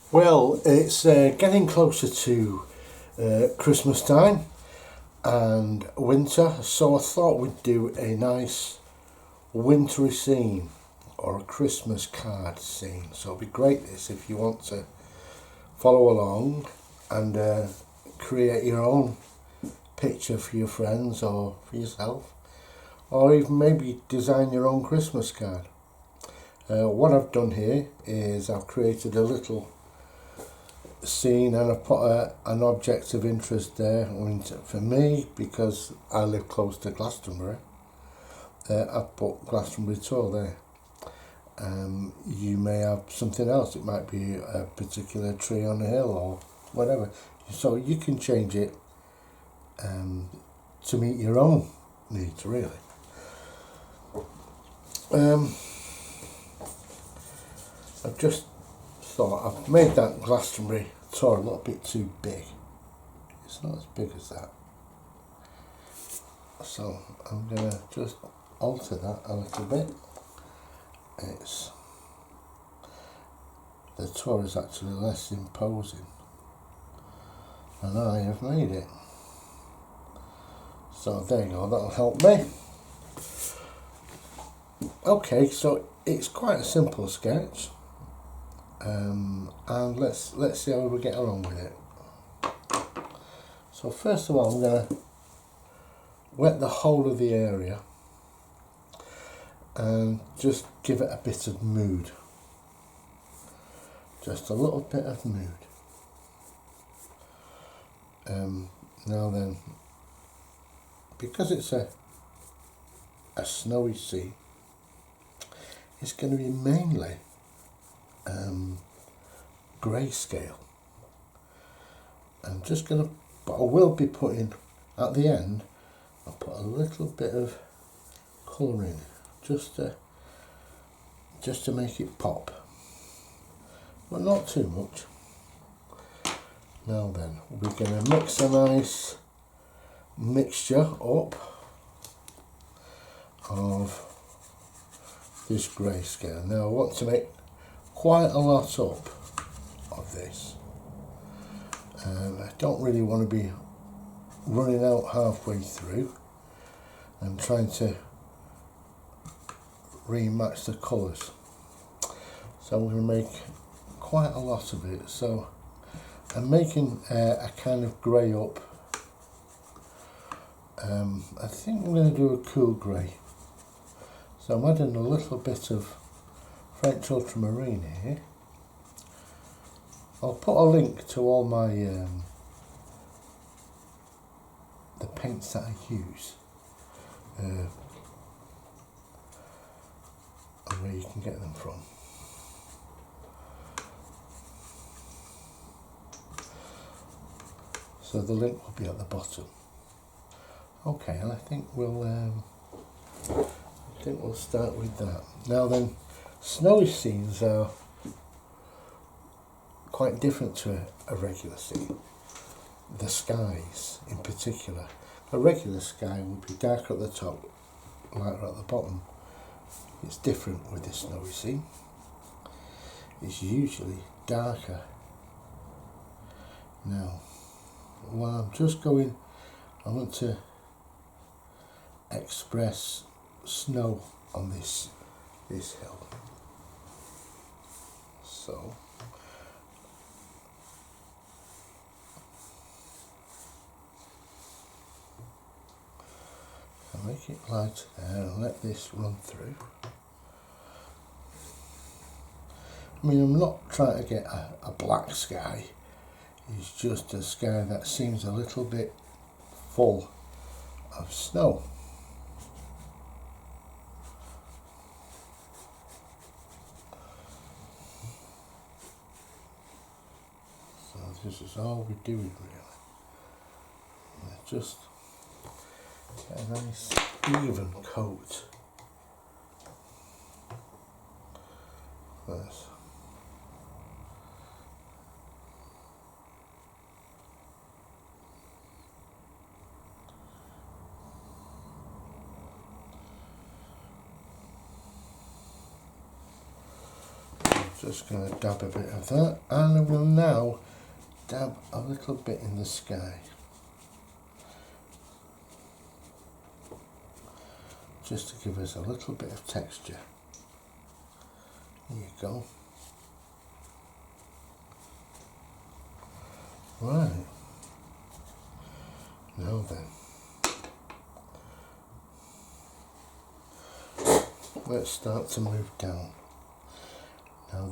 Well, it's getting closer to Christmas time and winter, so I thought we'd do a nice wintry scene or a Christmas card scene. So it'd be great this if you want to follow along and create your own picture for your friends or for yourself, or even maybe design your own Christmas card. What I've done here is I've created a little scene and I've put an object of interest there. I mean, for me, because I live close to Glastonbury, I've put Glastonbury Tour there. You may have something else. It might be a particular tree on a hill or whatever. So you can change it to meet your own needs, really. I've just thought I've made that Glastonbury Tour a little bit too big. It's not as big as that. So I'm going to just alter that a little bit. The tour is actually less imposing and I have made it. So there you go, that'll help me. Okay, so it's quite a simple sketch, and let's see how we get along with it. So first of all, I'm going to wet the whole of the area and just give it a bit of mood. Just a little bit of mood. Now then, because it's a snowy sea, it's going to be mainly grayscale. I'm just going to, but I will be putting at the end, I'll put a little bit of colour in, just to make it pop, but not too much. Now then, we're going to mix a nice mixture up of this grayscale. Now I want to make quite a lot up of this. I don't really want to be running out halfway through and trying to rematch the colours. So I'm going to make quite a lot of it. So I'm making a kind of grey up. I think I'm going to do a cool grey. So I'm adding a little bit of French ultramarine here. I'll put a link to all my the paints that I use, and where you can get them from. So the link will be at the bottom. Okay, and I think we'll start with that. Now then, snowy scenes are quite different to a regular scene. The skies in particular. A regular sky would be darker at the top, lighter at the bottom. It's different with the snowy scene. It's usually darker. Now, while I'm just going, I want to express snow on this hill. So I'll make it light there and let this run through. I mean, I'm not trying to get a black sky. It's just a sky that seems a little bit full of snow. So this is all we're doing really. Just get a nice even coat. Nice. Just going to dab a bit of that, and I will now dab a little bit in the sky. Just to give us a little bit of texture. There you go. Right. Now then. Let's start to move down. Now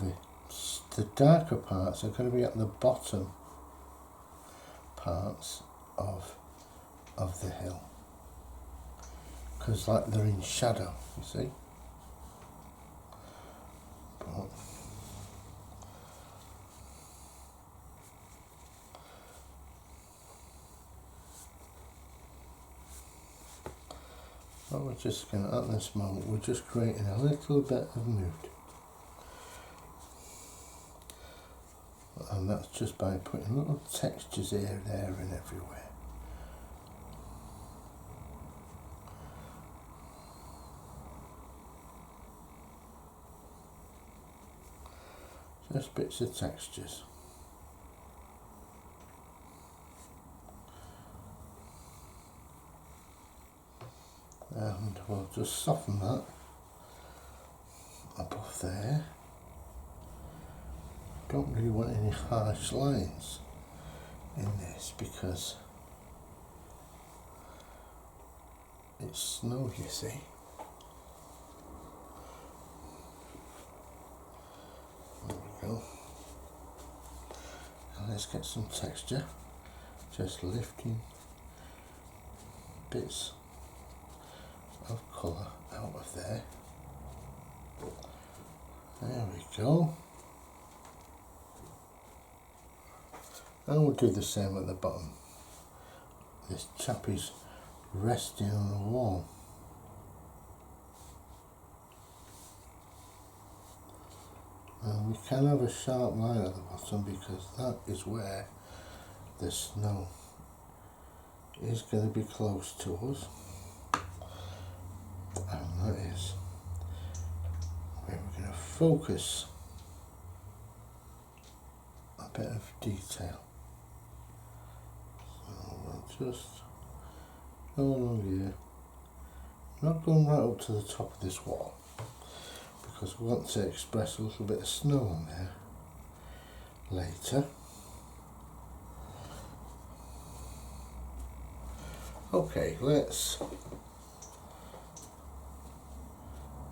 the darker parts are going to be at the bottom parts of the hill, because like they're in shadow, you see. But we're just going to, at this moment, we're just creating a little bit of mood. And that's just by putting little textures here, there and everywhere. Just bits of textures. And we'll just soften that above there. Don't really want any harsh lines in this because it's snow, you see. There we go. And let's get some texture, just lifting bits of colour out of there. There we go. And we'll do the same at the bottom. This chap is resting on the wall. And we can have a sharp line at the bottom because that is where the snow is going to be close to us. And that is where we're going to focus a bit of detail. So we'll just go along here, not going right up to the top of this wall because we want to express a little bit of snow on there later. Okay, let's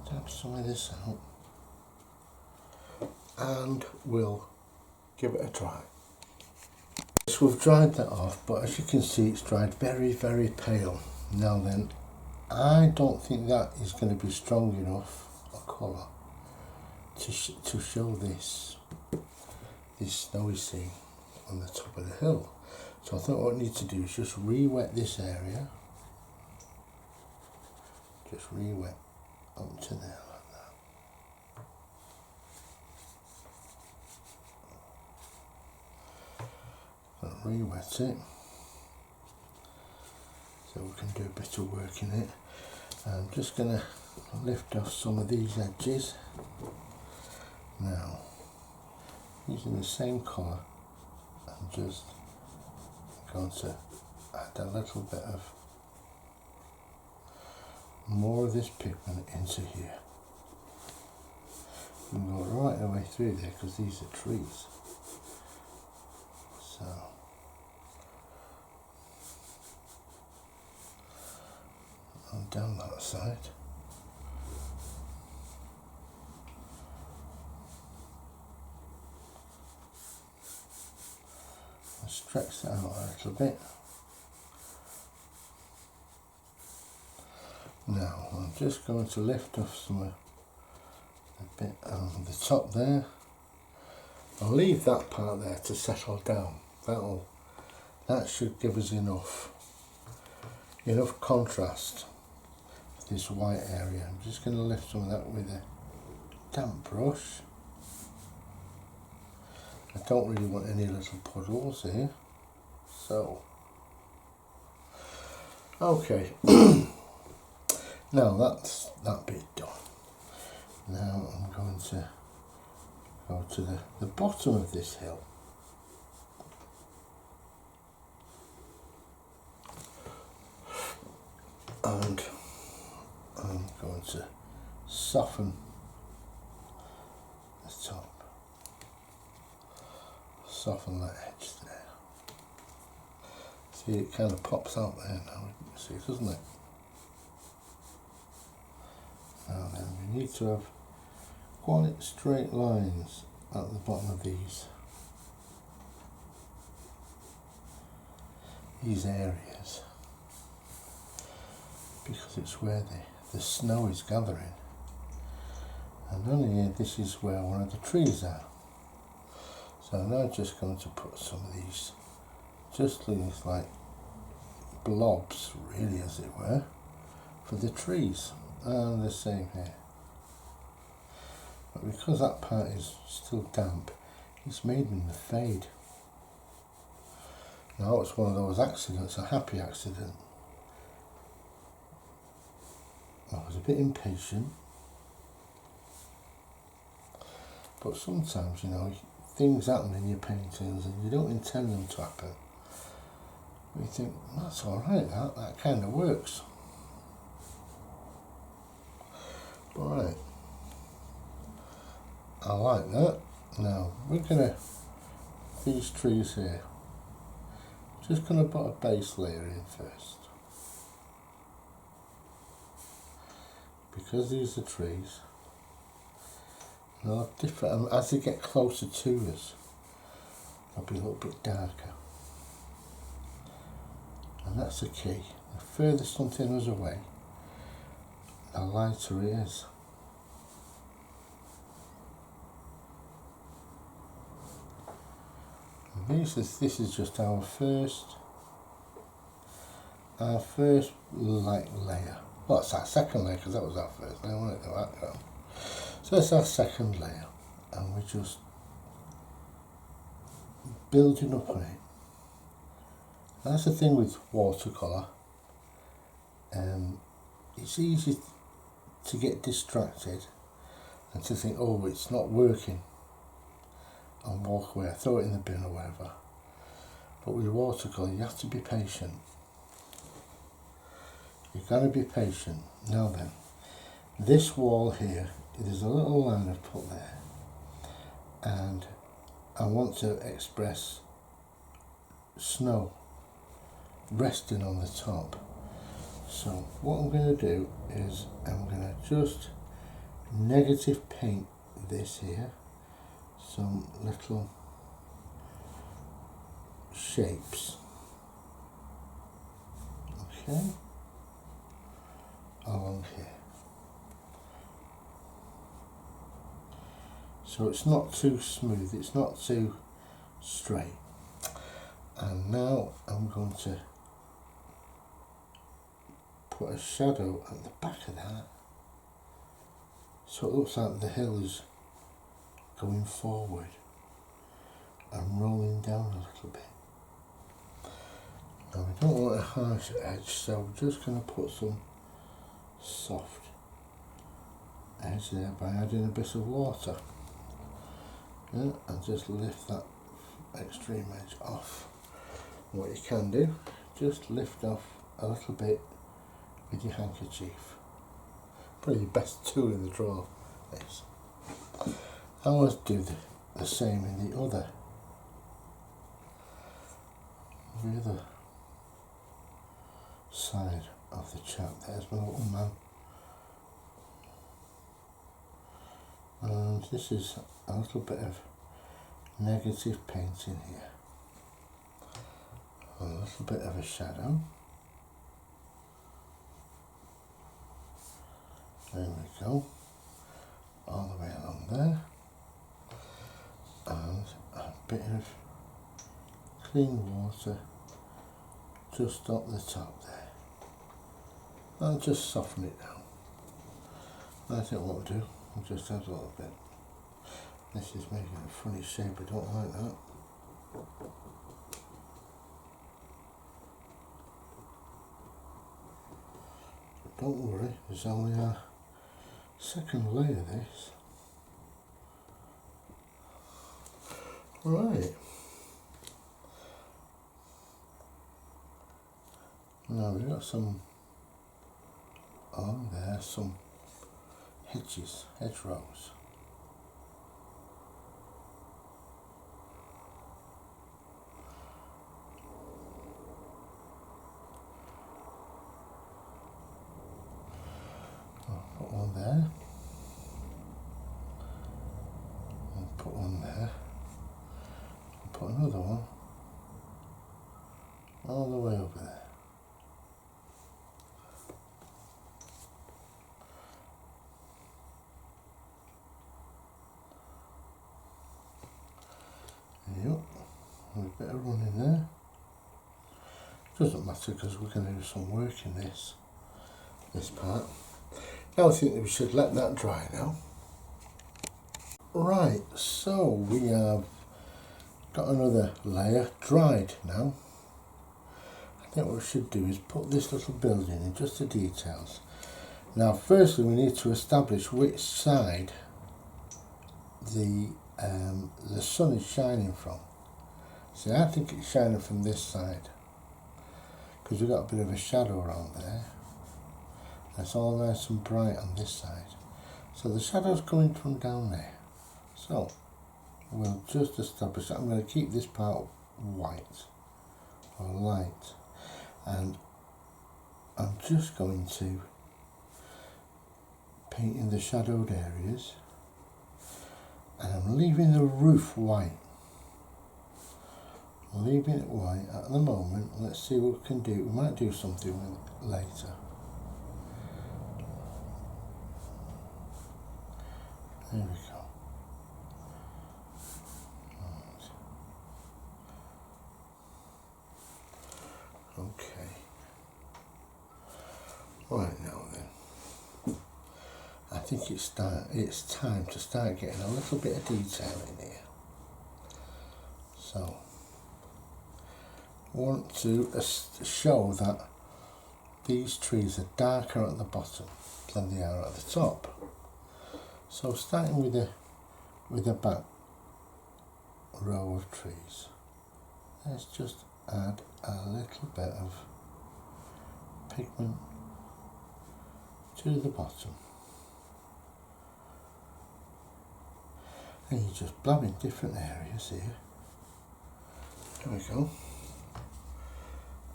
dab some of this out and we'll give it a try. So we've dried that off, but as you can see it's dried very, very pale. Now then, I don't think that is going to be strong enough a colour to show this snowy scene on the top of the hill. So I thought what I need to do is just re-wet this area. Just re-wet up to there like that. And re-wet it. So we can do a bit of work in it. I'm just going to lift off some of these edges. Now, using the same colour, I'm just going to add a little bit of more of this pigment into here. You can go right the way through there because these are trees. So, and down that side. Stretch that out a little bit. Now I'm just going to lift off a bit on the top there. I'll leave that part there to settle down. That should give us enough contrast for this white area. I'm just going to lift some of that with a damp brush. I don't really want any little puddles here. So, okay, now that's that bit done. Now I'm going to go to the bottom of this hill. And I'm going to soften the top, soften that edge there. See, it kind of pops out there now, you can see, doesn't it? Now then, we need to have quite straight lines at the bottom of these areas, because it's where the snow is gathering, and only here, this is where one of the trees are. So I'm now just going to put some of these, just these like blobs really, as it were, for the trees, and the same here. But because that part is still damp, it's made them fade. Now it's one of those accidents, a happy accident. I was a bit impatient, but sometimes, you know, things happen in your paintings and you don't intend them to happen. But you think, that's alright, that kind of works. Alright, I like that. Now we're gonna, these trees here, just gonna put a base layer in first. Because these are trees, they'll have different, and as they get closer to us, they'll be a little bit darker. And that's the key. The further something is away, the lighter it is. And this is just our first light layer. Well, it's our second layer, because that was our first layer, wasn't it, the background. So it's our second layer, and we're just building up on it. And that's the thing with watercolour. It's easy to get distracted and to think, oh, it's not working, and walk away, throw it in the bin or whatever. But with watercolour, you have to be patient. You've got to be patient. Now then, this wall here, there's a little line I've put there, and I want to express snow resting on the top. So what I'm going to do is I'm going to just negative paint this here, some little shapes, okay, along here. So it's not too smooth, it's not too straight. And now I'm going to put a shadow at the back of that, so it looks like the hill is going forward and rolling down a little bit. Now we don't want a harsh edge, so we're just going to put some soft edge there by adding a bit of water. Yeah, and just lift that extreme edge off. What you can do, just lift off a little bit with your handkerchief. Probably your best tool in the drawer, this. I always do the same in the other side of the chap. There's my little man. And this is a little bit of negative paint in here. A little bit of a shadow. There we go. All the way along there. And a bit of clean water just up the top there. And just soften it down. That's it, what we'll do. We'll just add a little bit. This is making a funny shape, I don't like that. But don't worry, there's only a second layer of this. Right. Now we've got some on there, some hedgerows. I'll put one there. I'll put one there. I'll put another one all the way over there. Yep, there's a bit of running there. Doesn't matter because we're going to do some work in this part. Now I think that we should let that dry now. Right, so we have got another layer dried now. I think what we should do is put this little building in, just the details. Now firstly we need to establish which side the sun is shining from. See, I think it's shining from this side because we've got a bit of a shadow around there. It's all nice and bright on this side. So the shadow's coming from down there. So we'll just establish that. I'm going to keep this part white or light, and I'm just going to paint in the shadowed areas, and I'm leaving the roof white. I'm leaving it white at the moment. Let's see what we can do. We might do something with it later. There we go. Okay. Right now then, I think it's time to start getting a little bit of detail in here. So, I want to show that these trees are darker at the bottom than they are at the top. So starting with the back row of trees, let's just add a little bit of pigment to the bottom, and you just blab in different areas here. There we go.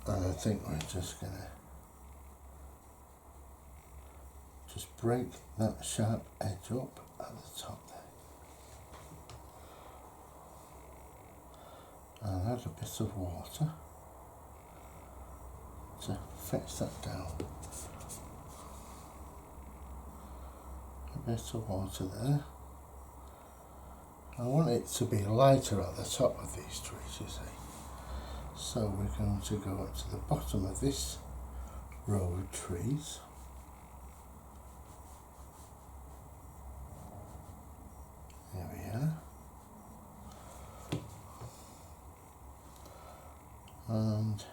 And I think we're just gonna just break that sharp edge up at the top there, and add a bit of water to fetch that down. A bit of water there. I want it to be lighter at the top of these trees, you see. So we're going to go up to the bottom of this row of trees. There we are. And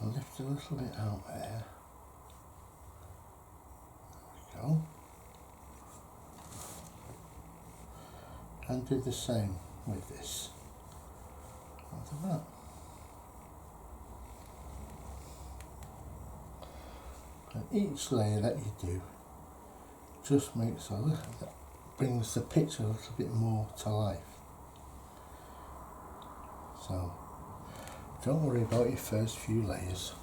I'll lift a little bit out there. There we go. And do the same with this. After that. And each layer that you do just makes a little, brings the picture a little bit more to life. So don't worry about your first few layers.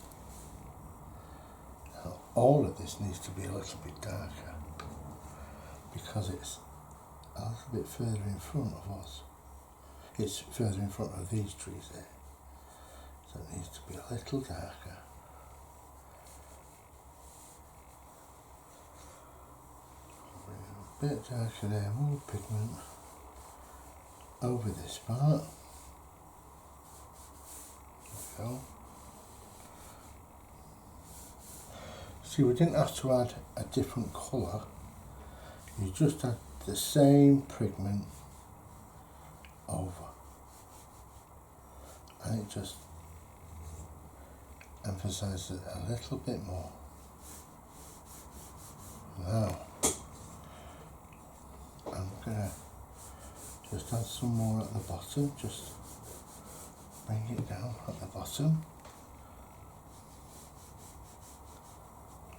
Now, all of this needs to be a little bit darker because it's a little bit further in front of us. It's further in front of these trees there. So it needs to be a little darker. Bring it a bit darker there, more pigment over this part. There we go. See, we didn't have to add a different colour. You just add the same pigment over, and it just emphasises it a little bit more. Now, I'm going to just add some more at the bottom, just bring it down at the bottom.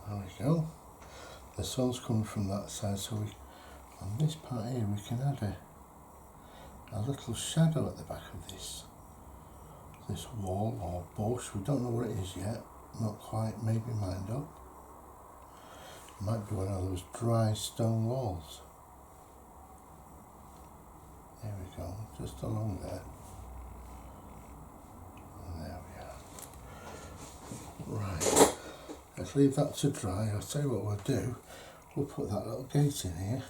There we go. The sun's coming from that side, so on this part here we can add a little shadow at the back of this wall or bush. We don't know what it is yet, not quite made my mind up. It might be one of those dry stone walls. There we go, just along there. And there we are. Right, let's leave that to dry. I'll tell you what we'll do. We'll put that little gate in here.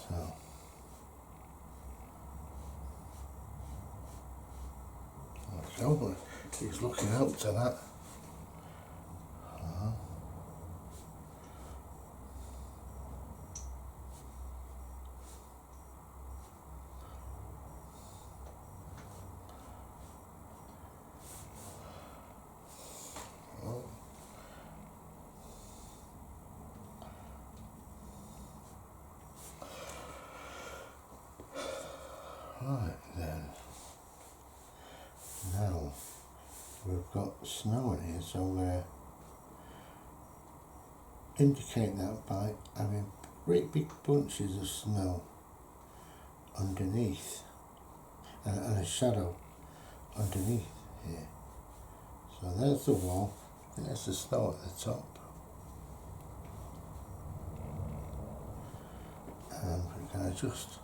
So, there we go. He's looking out to that. Right then, now we've got snow in here, so we're indicate that by having great big bunches of snow underneath and a shadow underneath here. So there's the wall, there's the snow at the top, and we're going to just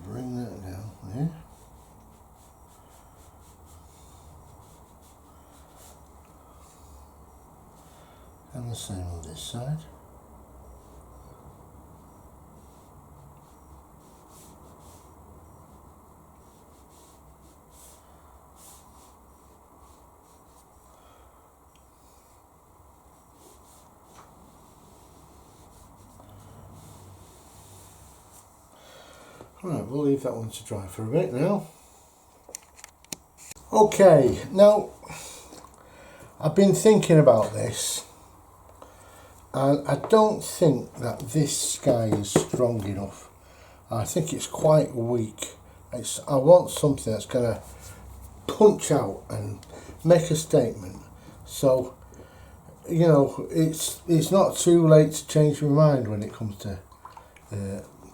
bring that down there. And the same on this side. Right, we'll leave that one to dry for a bit now. Okay, now I've been thinking about this, and I don't think that this sky is strong enough. I think it's quite weak. I want something that's going to punch out and make a statement. So, you know, it's not too late to change my mind when it comes to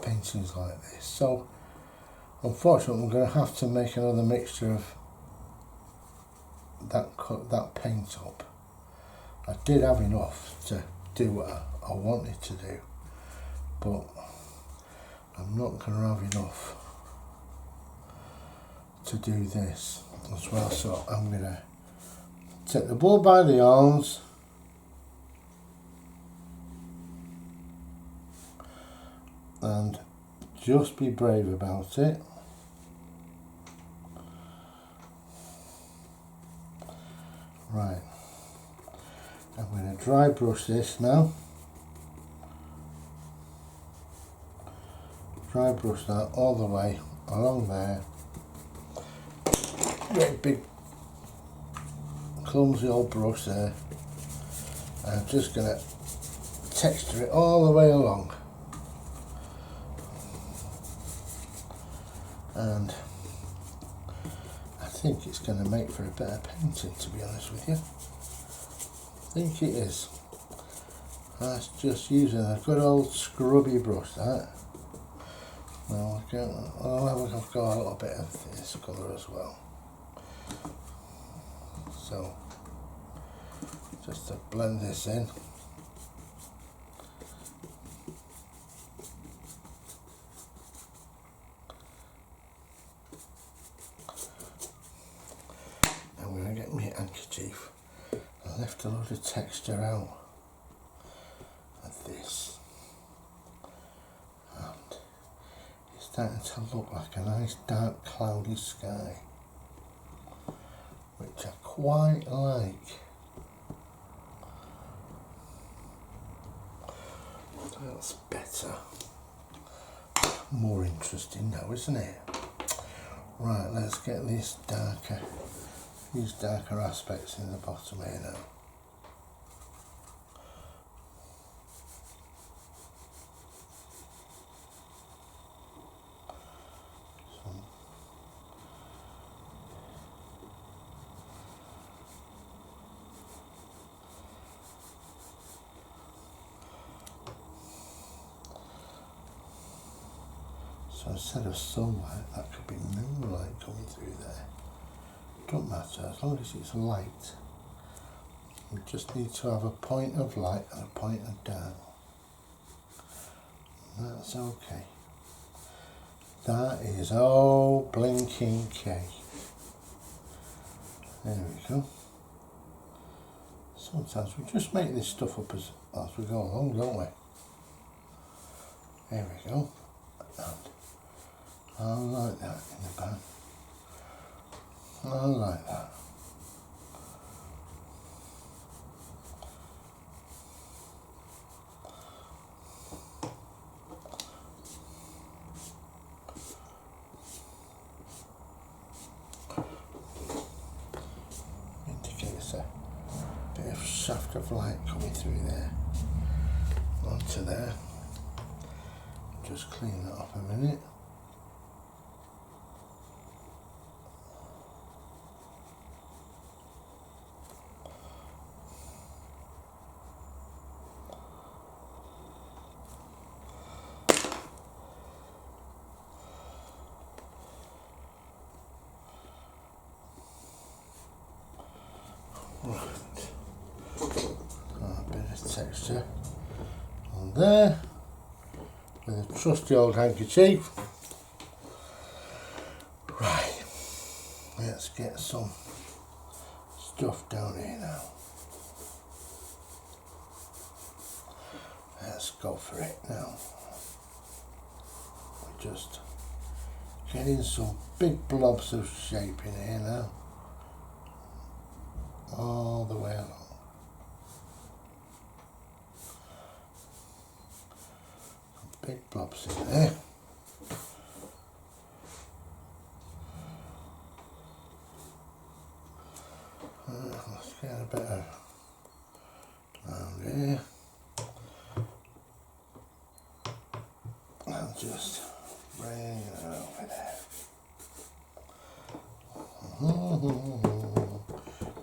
paintings like this. So unfortunately I'm going to have to make another mixture of that paint up. I did have enough to do what I wanted to do, but I'm not going to have enough to do this as well, so I'm going to take the bull by the horns and just be brave about it. Right, I'm going to dry brush this now. Dry brush that all the way along there. Great big clumsy old brush there. I'm just going to texture it all the way along. And I think it's going to make for a better painting, to be honest with you. I think it is. That's just using a good old scrubby brush, that. Now I've got a little bit of this colour as well. So, just to blend this in. I'm going to get my handkerchief and lift a load of texture out of this. And it's starting to look like a nice dark cloudy sky, which I quite like. That's better. More interesting now, isn't it? Right, let's get these darker aspects in the bottom here now. So instead of sunlight, that could be moonlight coming through there. Don't matter, as long as it's light. We just need to have a point of light and a point of dark. That's okay. That is all blinking K. There we go. Sometimes we just make this stuff up as we go along, don't we? There we go. And I like that in the back. I like that. Indicates a bit of shaft of light coming through there onto there. Just clean that up a minute. Right, a bit of texture on there with a trusty old handkerchief. Right, let's get some stuff down here now. Let's go for it now. We're just getting some big blobs of shape in here now. All the way along. Some big blobs in there. Let's get a bit of around here. And just bring it over there.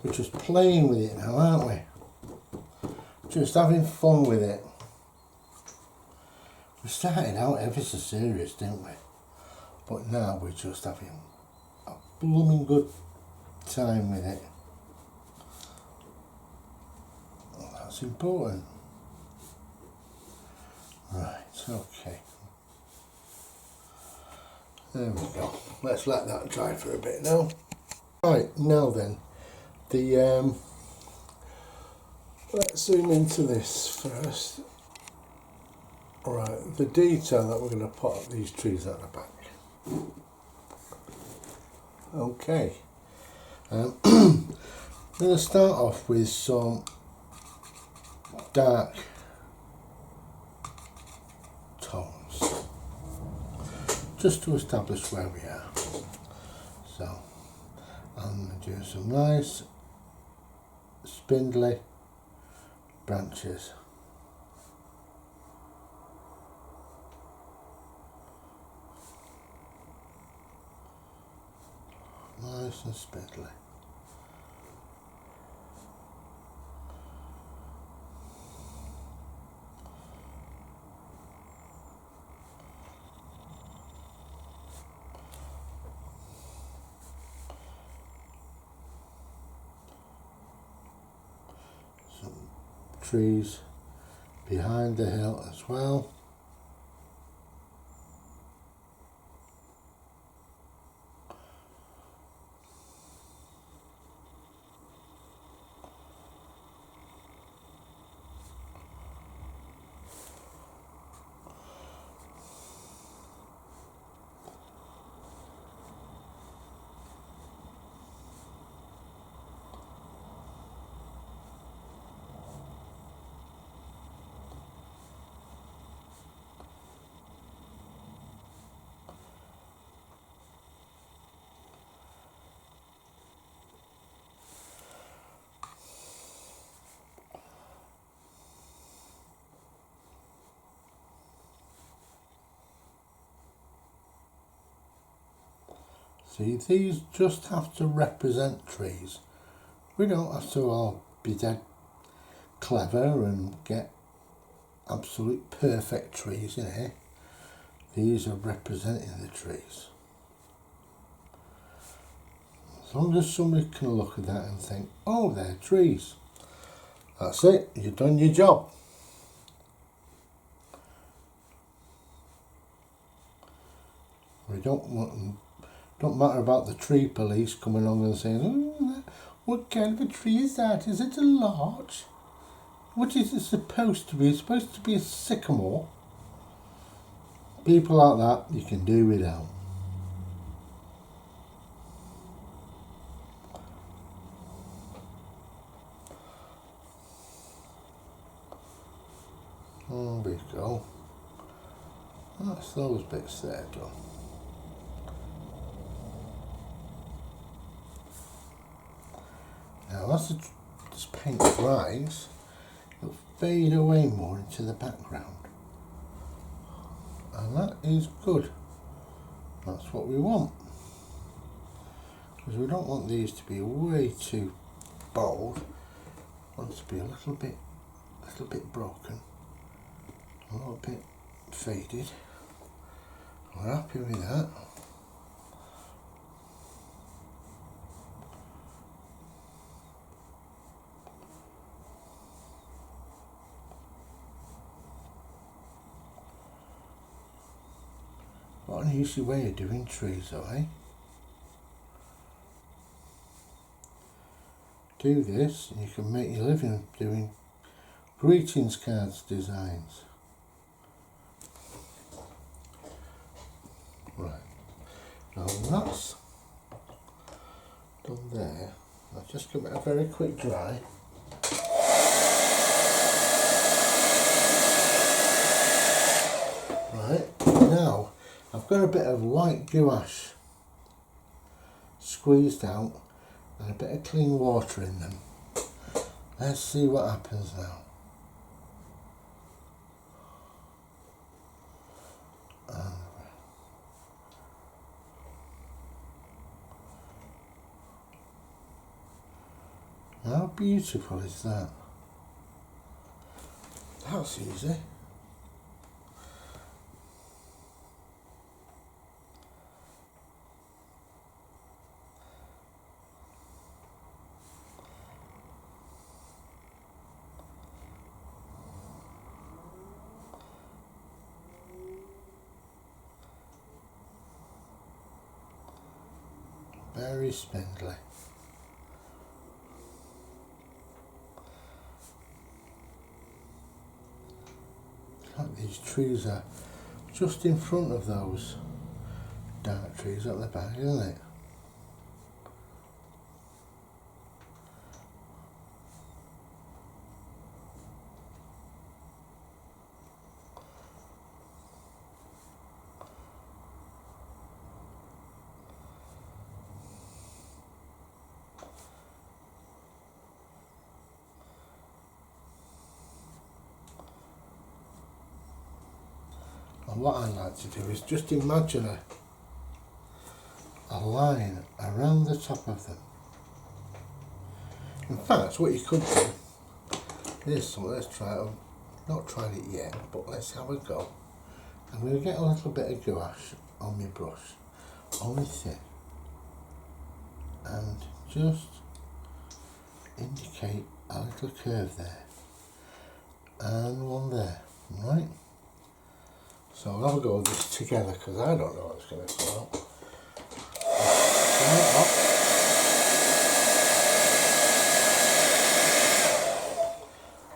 We're just playing with it now, aren't we? Just having fun with it. We started out ever so serious, didn't we? But now we're just having a blooming good time with it. That's important. Right, okay. There we go. Let's let that dry for a bit now. Right, now then. Let's zoom into this first. Right, the detail that we're going to put up these trees at the back. Okay. I'm going to start off with some dark tones, just to establish where we are. So, I'm going to do some nice spindly branches. Nice and spindly. Trees behind the hill as well. See, these just have to represent trees. We don't have to all be dead clever and get absolute perfect trees in here. these are representing the trees. As long as somebody can look at that and think, oh, they're trees, that's it, you've done your job. We don't matter about the tree police coming along and saying, oh, what kind of a tree is that? Is it a larch? What is it supposed to be? It's supposed to be a sycamore. People like that you can do without. There we go. That's those bits there done. Now as this paint dries, it'll fade away more into the background. And that is good. That's what we want. Because we don't want these to be way too bold. We want it to be a little bit broken, a little bit faded. We're happy with that. What an easy way of doing trees though, eh? Do this and you can make your living doing greetings cards designs. Right, now that's done there. I'll just give it a very quick dry. Right, now I've got a bit of white gouache squeezed out and a bit of clean water in them. Let's see what happens now. How beautiful is that? That's easy. Very spindly. Like these trees are just in front of those dark trees at the back, isn't it? And what I like to do is just imagine a line around the top of them. In fact, what you could do is, let's try it, I've not tried it yet, but let's have a go. I'm going to get a little bit of gouache on my brush, only thin, and just indicate a little curve there, and one there, right? So I'll have a go with this together because I don't know what's going to come out.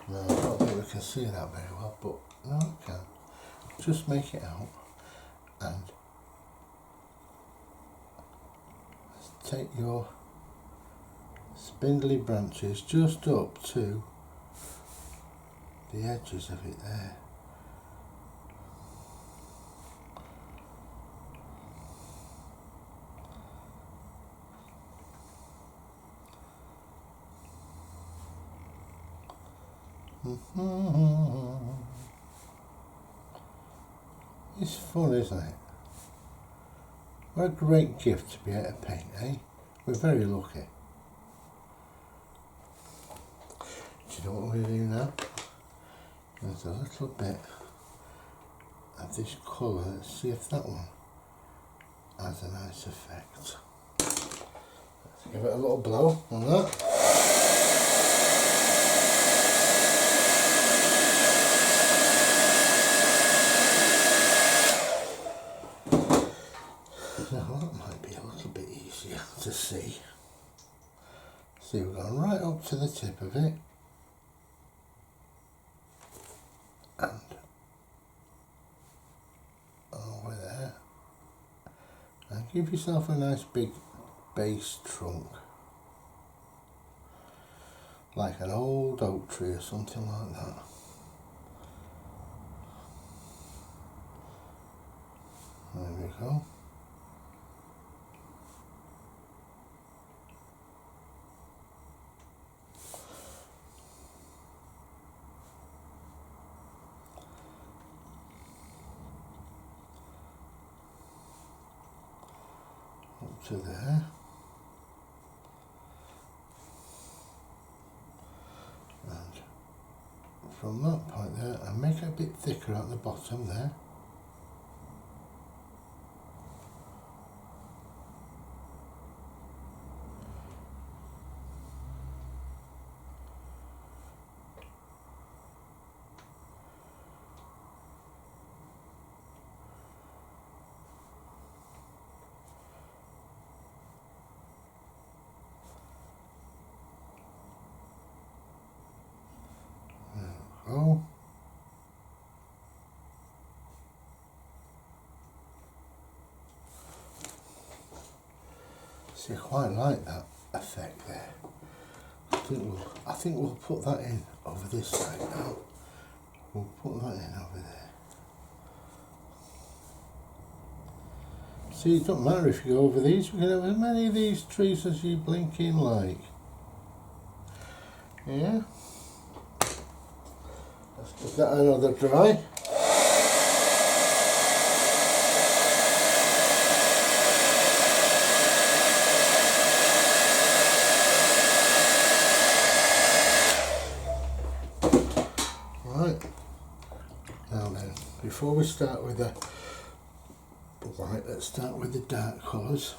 No, I don't think we can see that very well, but no, we can. Just make it out and take your spindly branches just up to the edges of it there. It's fun, isn't it? What a great gift to be able to paint, eh? We're very lucky. Do you know what we're going to do now? There's a little bit of this colour. Let's see if that one has a nice effect. Let's give it a little blow on that. Now that might be a little bit easier to see. See, we're going right up to the tip of it, and over there, and give yourself a nice big base trunk, like an old oak tree or something like that. There we go. Up to there. And from that point there, and make it a bit thicker at the bottom there. Oh, see, I quite like that effect there. I think we'll put that in over this side now. We'll put that in over there. See, it doesn't matter if you go over these. We can have as many of these trees as you blinking like. Yeah. Let's give that another dry. Right. Now then, before we start with the white, let's start with the dark colours.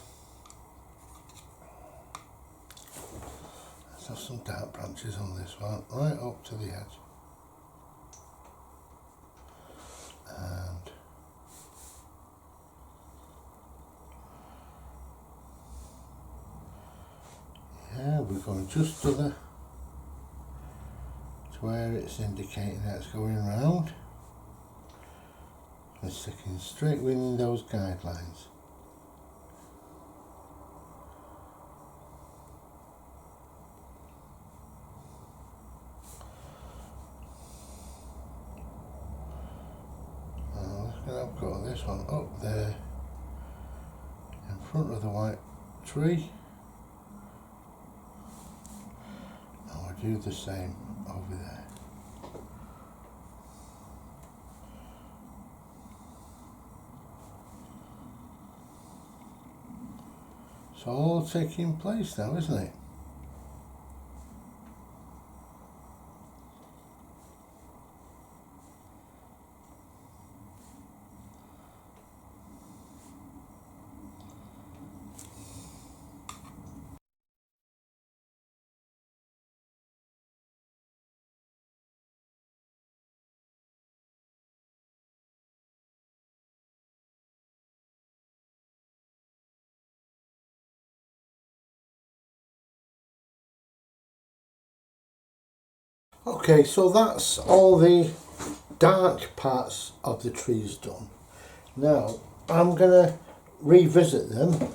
Let's have some dark branches on this one, right up to the edge. And yeah, we're going just to where it's indicating that it's going round. And sticking straight within those guidelines. I've got this one up there in front of the white tree, and we'll do the same over there. It's all taking place now, isn't it? Okay, so that's all the dark parts of the trees done. Now I'm going to revisit them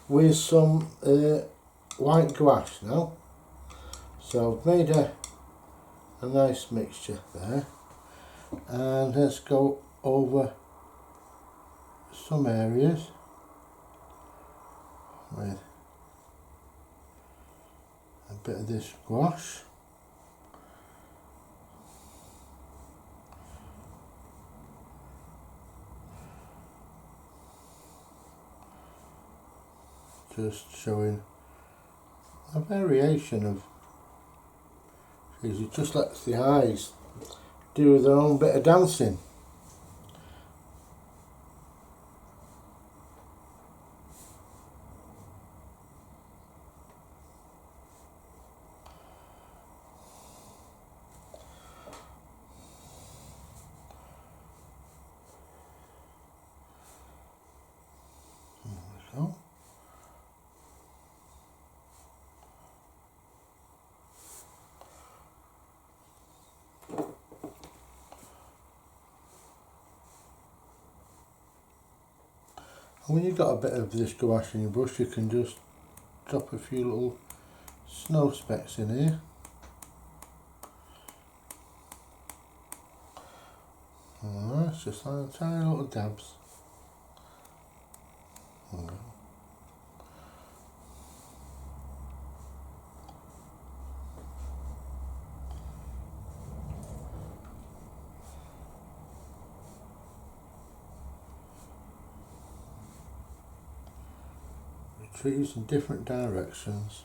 with some white gouache now. So I've made a nice mixture there, and let's go over some areas with a bit of this gouache. Just showing a variation of, it just lets the eyes do their own bit of dancing. And when you've got a bit of this gouache in your brush, you can just drop a few little snow specks in here. Alright, it's just like tiny little dabs. Trees in different directions.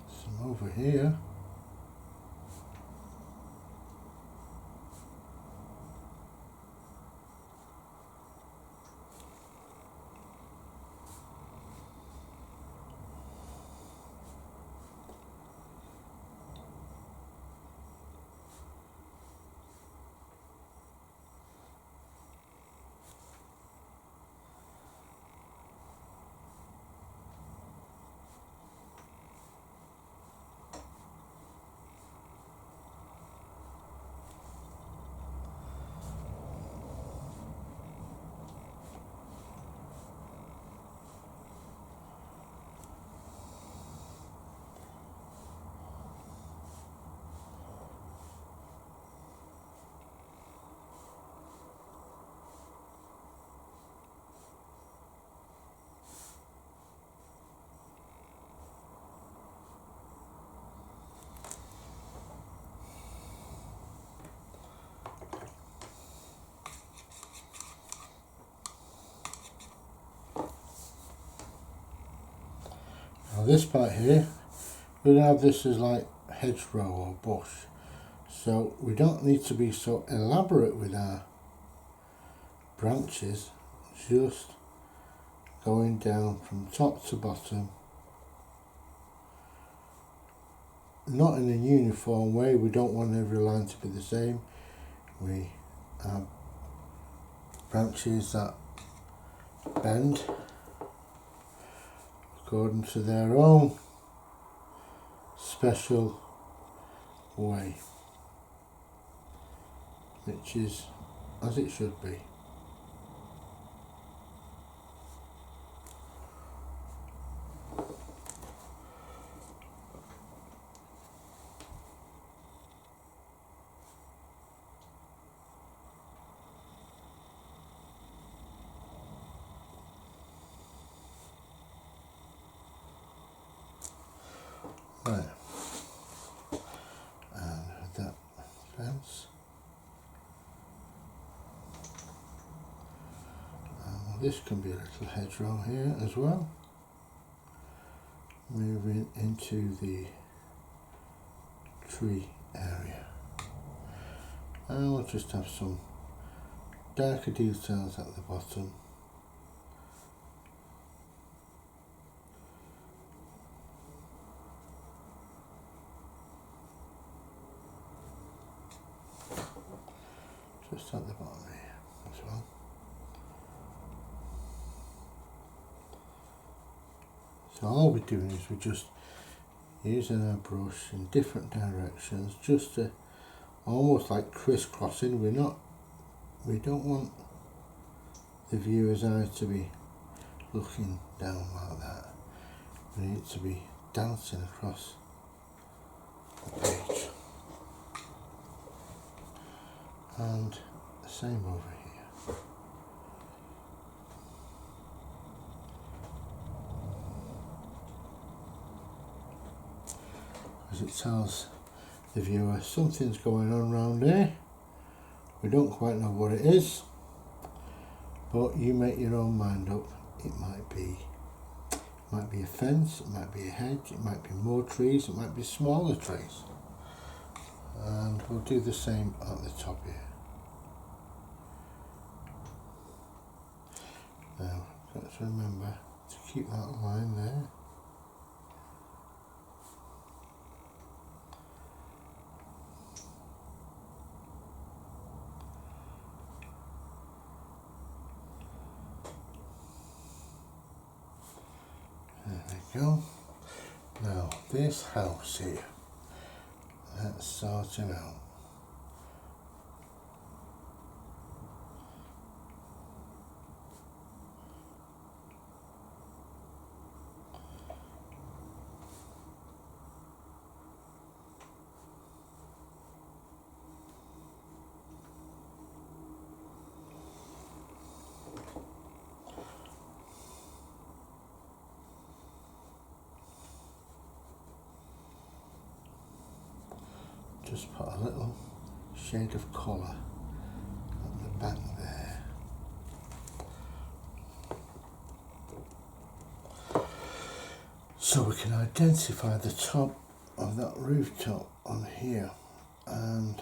Some over here. Now this part here, we're going to have this as like hedgerow or bush, so we don't need to be so elaborate with our branches, just going down from top to bottom, not in a uniform way. We don't want every line to be the same. We have branches that bend according to their own special way, which is as it should be. Right, and that fence. This can be a little hedgerow here as well. Moving into the tree area. And we'll just have some darker details at the bottom. Just at the bottom here as well. So all we're doing is we're just using our brush in different directions, just to almost like crisscrossing. We don't want the viewer's eye to be looking down like that. We need to be dancing across the page. And the same over here. As it tells the viewer something's going on around here. We don't quite know what it is, but you make your own mind up. It might be a fence, it might be a hedge, it might be more trees, it might be smaller trees. And we'll do the same at the top here. Now, let's remember to keep that line there. we go. Now this house here, let's sort it out. Just put a little shade of colour at the back there. So we can identify the top of that rooftop on here, and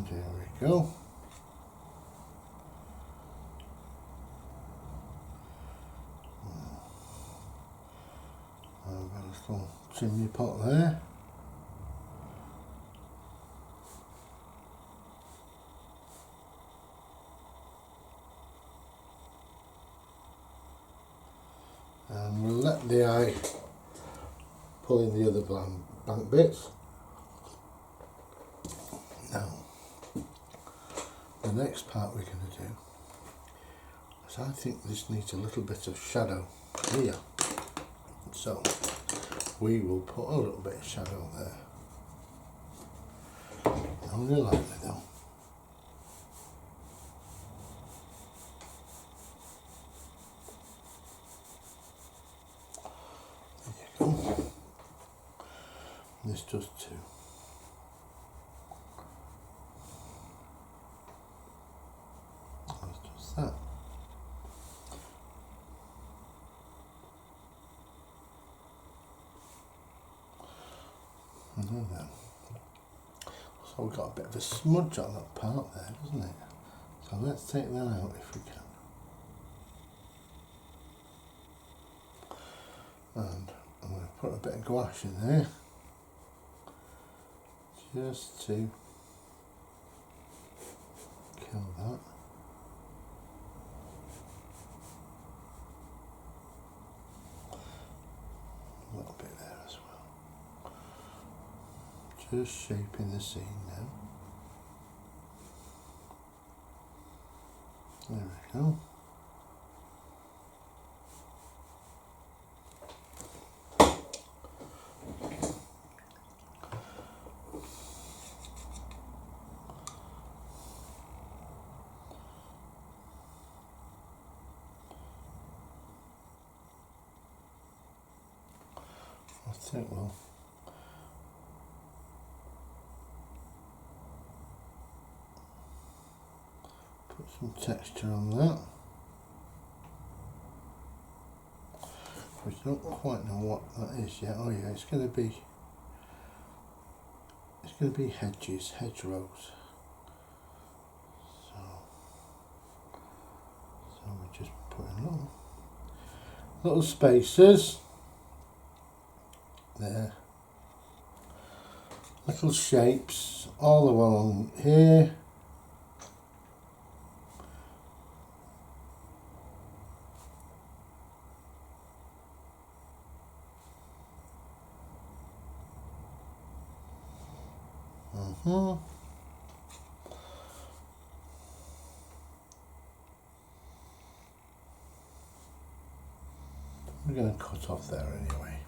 here we go. I've got a little chimney pot there. And we'll let the eye pull in the other blank bits. Now, the next part we're going to do is, I think this needs a little bit of shadow here. So we will put a little bit of shadow there. Only lightly though. There you go. This does too. This does that. And then. So we've got a bit of a smudge on that part there, doesn't it? So let's take that out if we can. And I'm going to put a bit of gouache in there, just to kill that. A little bit there as well. Just shaping the scene now. There we go. I think we'll put some texture on that. We don't quite know what that is yet. Oh yeah, it's going to be hedges, hedgerows. So we're just putting little spaces there, little shapes all the way along here. We're going to cut off there anyway.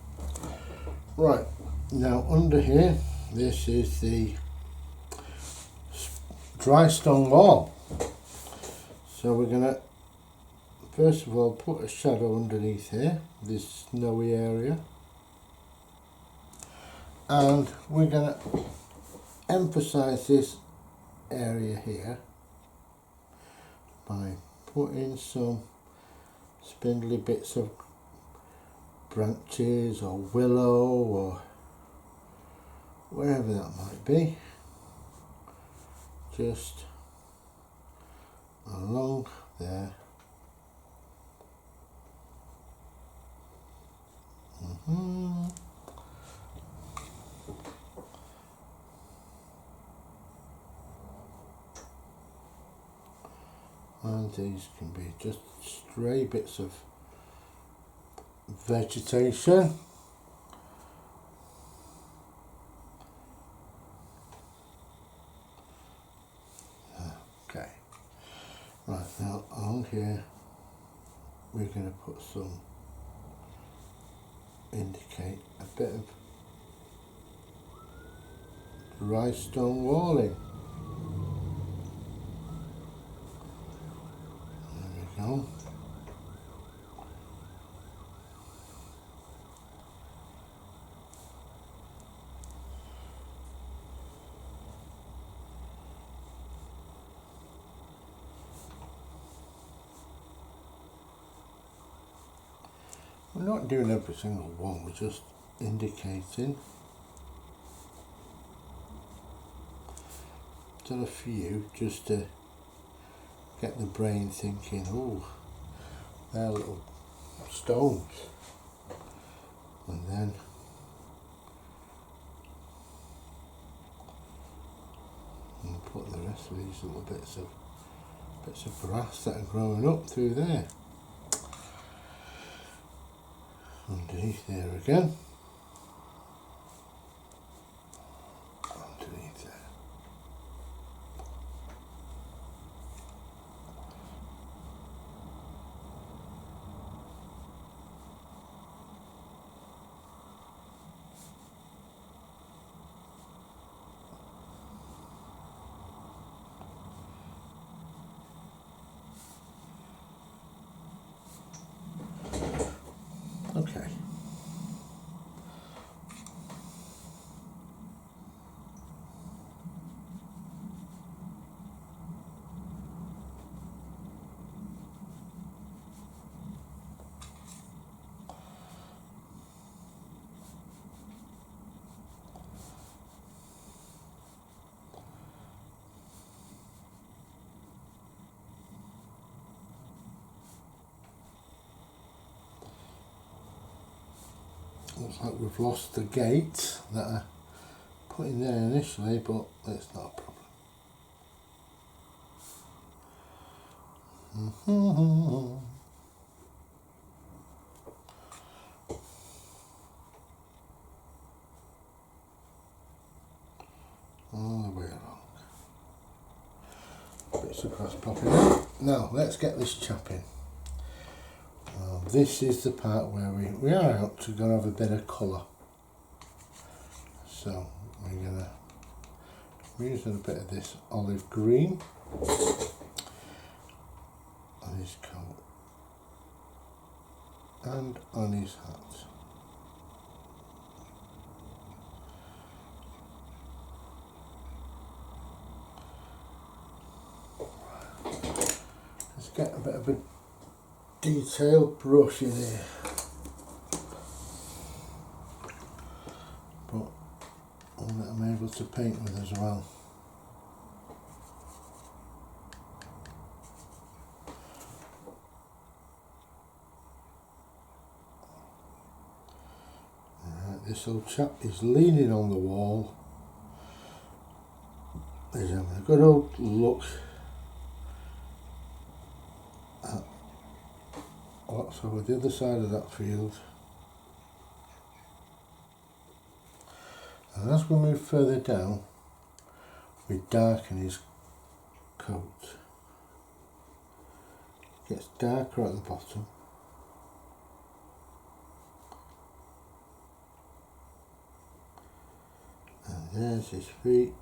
Right, now under here, this is the dry stone wall. So we're going to first of all put a shadow underneath here, this snowy area. And we're going to emphasize this area here by putting some spindly bits of branches or willow or wherever that might be, just along there. and these can be just stray bits of vegetation. Okay, right, now on here we're going to put some, indicate a bit of dry stone walling. There we go. We're not doing every single one, we're just indicating. Done a few just to get the brain thinking, oh, they're little stones. And then we'll put the rest of these little bits of grass that are growing up through there. Underneath there again. Underneath there. Okay. Looks like we've lost the gate that I put in there initially, but that's not a problem. All the way along. Bits of grass popping out. Now let's get this chap in. This is the part where we are out to go and have a bit of colour. So we're going to use a bit of this olive green on his coat and on his hat. Let's get a bit of a detailed brush in here, but one that I'm able to paint with as well. Right, this old chap is leaning on the wall. He's having a good old look at what's over the other side of that field. And as we move further down, we darken his coat. It gets darker at the bottom. And there's his feet,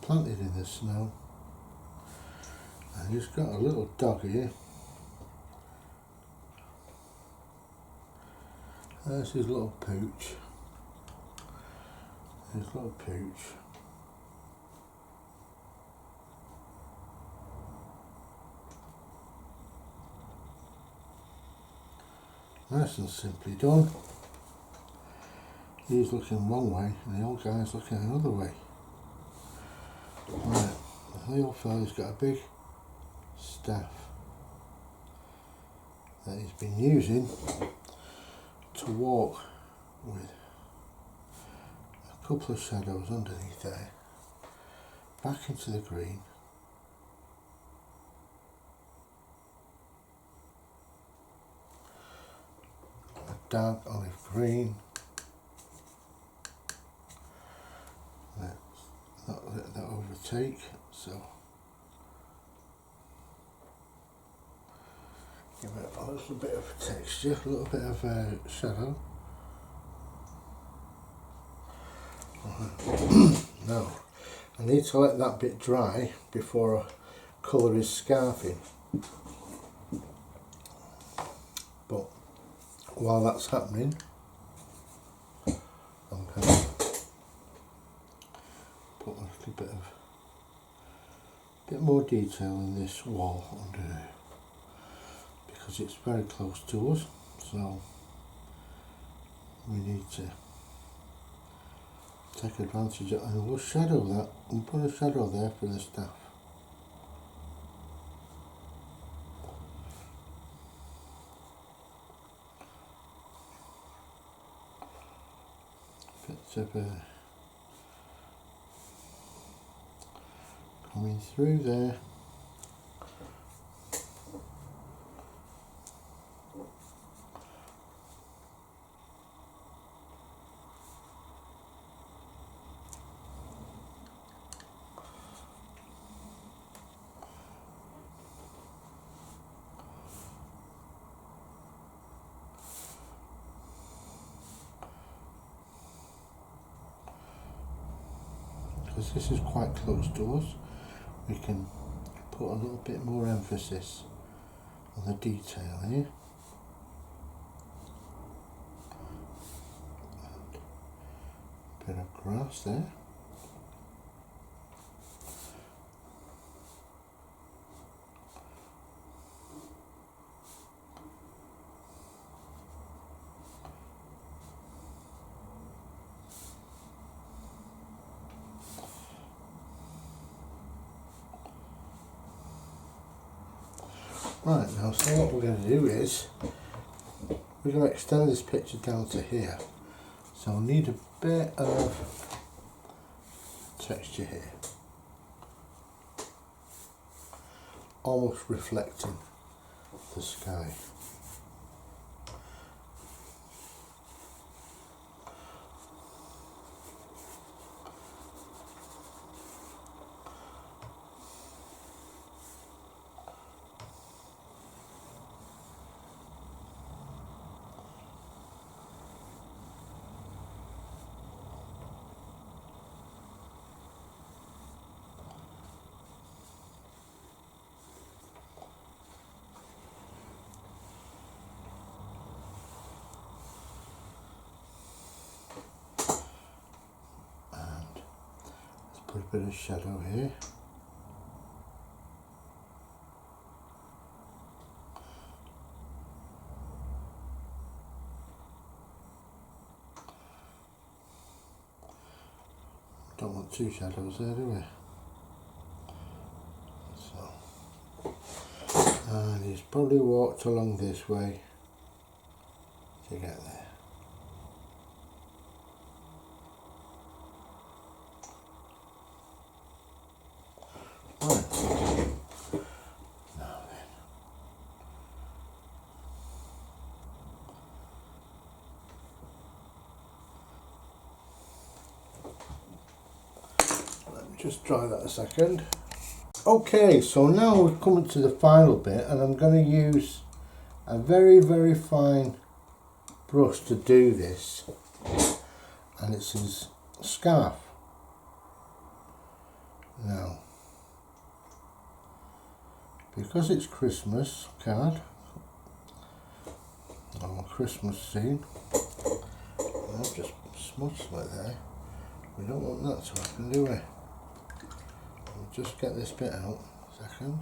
planted in the snow. And he's got a little dog here. There's his little pooch. His little pooch. Nice and simply done. He's looking one way and the old guy's looking another way. Right, the old fella's got a big staff that he's been using to walk with. A couple of shadows underneath there back into the green. A dark olive green. Let's not let that overtake, so give it a little bit of texture, a little bit of shadow. Now, I need to let that bit dry before I colour his scarf in. But while that's happening, I'm going to put a little bit more detail in this wall under here, because it's very close to us, so we need to take advantage of it, and we'll shadow that and put a shadow there for the staff. Bits of coming through there. Because this is quite close to us, we can put a little bit more emphasis on the detail here. And a bit of grass there. Right, now, so what we're going to do is we're going to extend this picture down to here, so I'll need a bit of texture here, almost reflecting the sky. Put a bit of shadow here. Don't want two shadows there, do we? So, and he's probably walked along this way to get there. Just dry that a second. Okay, so now we're coming to the final bit, and I'm going to use a very, very fine brush to do this, and it's his scarf. Now, because it's Christmas card or Christmas scene, I've just smudged right there. We don't want that to happen, do we? Just get this bit out a second.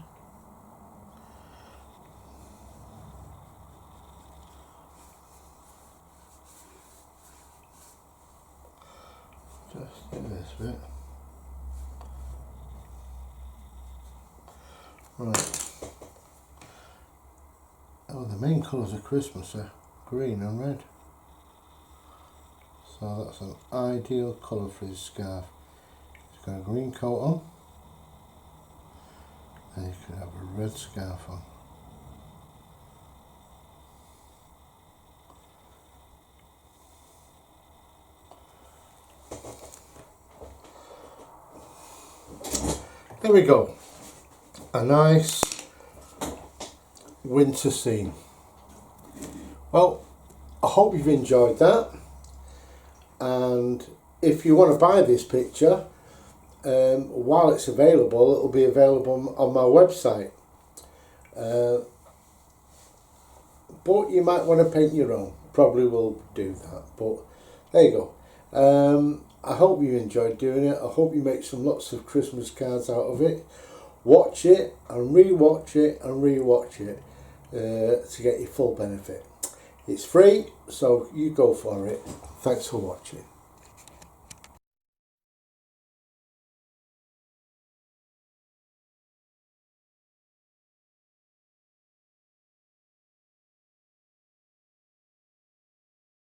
Just do this bit. Right. Oh, the main colours of Christmas are green and red. So that's an ideal colour for his scarf. He's got a green coat on. could have a red scarf on. There we go, a nice winter scene. Well, I hope you've enjoyed that, and if you want to buy this picture, while it's available, it'll be available on my website, but you might want to paint your own. Probably will do that, but there you go. I hope you enjoyed doing it. I hope you make lots of Christmas cards out of it. Watch it and re-watch it and re-watch it to get your full benefit. It's free, so you go for it. Thanks for watching.